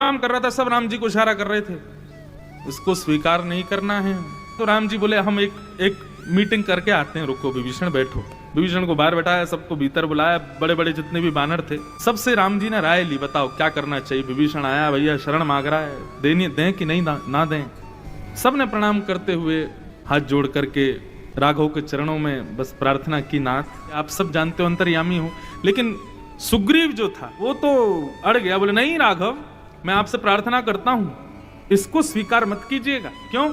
काम कर रहा था, सब राम जी को इशारा कर रहे थे, इसको स्वीकार नहीं करना है। तो राम जी बोले हम एक मीटिंग करके आते हैं, रुको विभीषण बैठो। विभीषण को बाहर बैठाया, सबको भीतर बुलाया, बड़े बड़े जितने भी बानर थे सबसे राम जी ने राय ली, बताओ क्या करना चाहिए। विभीषण आया, भैया शरण मांग रहा है, देनी दें कि नहीं ना दें। सब ने प्रणाम करते हुए हाथ जोड़ करके राघव के चरणों में बस प्रार्थना की, नाथ आप सब जानते हो अंतर्यामी हो। लेकिन सुग्रीव जो था वो तो अड़ गया, बोले नहीं राघव, मैं आपसे प्रार्थना करता हूं, इसको स्वीकार मत कीजिएगा। क्यों?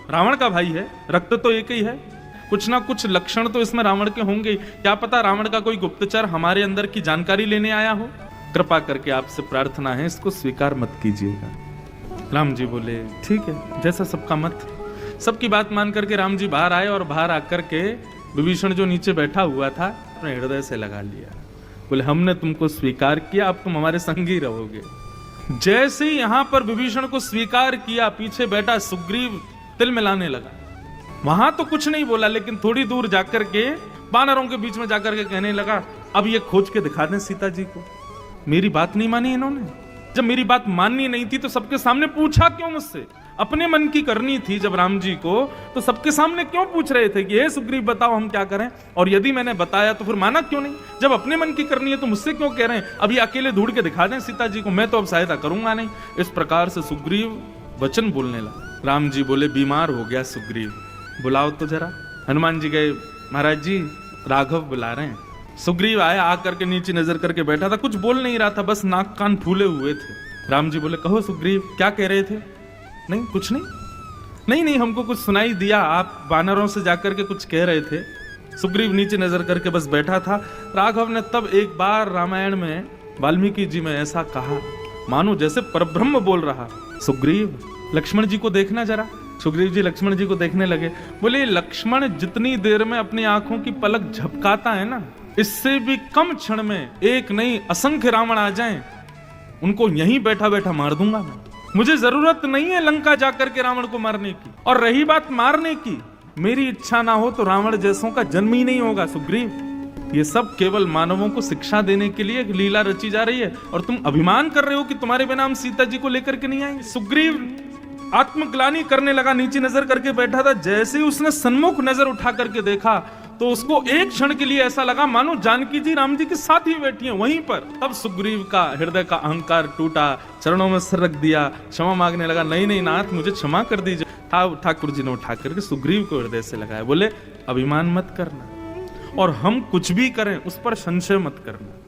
रावण का भाई है, रक्त तो एक ही है, कुछ ना कुछ लक्षण तो इसमें रावण के होंगे। क्या पता रावण का कोई गुप्तचर हमारे अंदर की जानकारी लेने आया हो। कृपा करके आपसे प्रार्थना है, इसको स्वीकार मत कीजिएगा। राम जी बोले ठीक है, जैसा सबका मत। सबकी बात मान करके राम जी बाहर आए और बाहर आकर के विभीषण जो नीचे बैठा हुआ था अपने हृदय से लगा लिया। बोले हमने तुमको स्वीकार किया, अब तुम हमारे संग ही रहोगे। जैसे ही यहां पर विभीषण को स्वीकार किया, पीछे बैठा सुग्रीव तिल मिलाने लगा। वहां तो कुछ नहीं बोला, लेकिन थोड़ी दूर जाकर के वानरों के बीच में जाकर के कहने लगा, अब ये खोज के दिखा दें सीता जी को। मेरी बात नहीं मानी इन्होंने। जब मेरी बात माननी नहीं थी तो सबके सामने पूछा क्यों मुझसे? अपने मन की करनी थी जब राम जी को, तो सबके सामने क्यों पूछ रहे थे कि हे सुग्रीव बताओ हम क्या करें? और यदि मैंने बताया तो फिर माना क्यों नहीं? जब अपने मन की करनी है तो मुझसे क्यों कह रहे हैं? अभी अकेले ढूंढ के दिखा दें सीता जी को, मैं तो अब सहायता करूंगा नहीं। इस प्रकार से सुग्रीव वचन बोलने लगा। राम जी बोले बीमार हो गया सुग्रीव, बुलाओ तो जरा। हनुमान जी गए, महाराज जी राघव बुला रहे हैं। सुग्रीव आया, आकर के नीचे नजर करके बैठा था, कुछ बोल नहीं रहा था, बस नाक कान फूले हुए थे। राम जी बोले कहो सुग्रीव क्या कह रहे थे? नहीं कुछ नहीं। नहीं हमको कुछ सुनाई दिया, आप वानरों से जाकर के कुछ कह रहे थे। सुग्रीव नीचे नजर करके बस बैठा था। राघव ने तब एक बार रामायण में वाल्मीकि जी में ऐसा कहा, मानो जैसे परब्रह्म बोल रहा, सुग्रीव लक्ष्मण जी को देखना जरा। सुग्रीव जी लक्ष्मण जी को देखने लगे। बोले लक्ष्मण जितनी देर में अपनी आंखों की पलक झपकाता है ना, इससे भी कम क्षण में एक नहीं असंख्य रावण आ जाएं, उनको यहीं बैठा बैठा मार दूंगा मैं। मुझे जरूरत नहीं है लंका जाकर के रावण को मारने की। और रही बात मारने की, मेरी इच्छा ना हो तो रावण जैसों का जन्म ही नहीं होगा सुग्रीव। ये सब केवल मानवों को शिक्षा देने के लिए एक लीला रची जा रही है, और तुम अभिमान कर रहे हो कि तुम्हारे बिना हम सीता जी को लेकर के नहीं आएंगे। सुग्रीव आत्मग्लानि करने लगा, नीचे नजर करके बैठा था। जैसे ही उसने सन्मुख नजर उठा करके देखा तो उसको एक क्षण के लिए ऐसा लगा मानो जानकी जी राम जी के साथ ही बैठी हैं वहीं पर। तब सुग्रीव का हृदय का अहंकार टूटा, चरणों में सिर रख दिया, क्षमा मांगने लगा। नहीं नाथ मुझे क्षमा कर दीजिए। ठाकुर जी ने उठा करके सुग्रीव को हृदय से लगाया। बोले अभिमान मत करना, और हम कुछ भी करें उस पर संशय मत करना।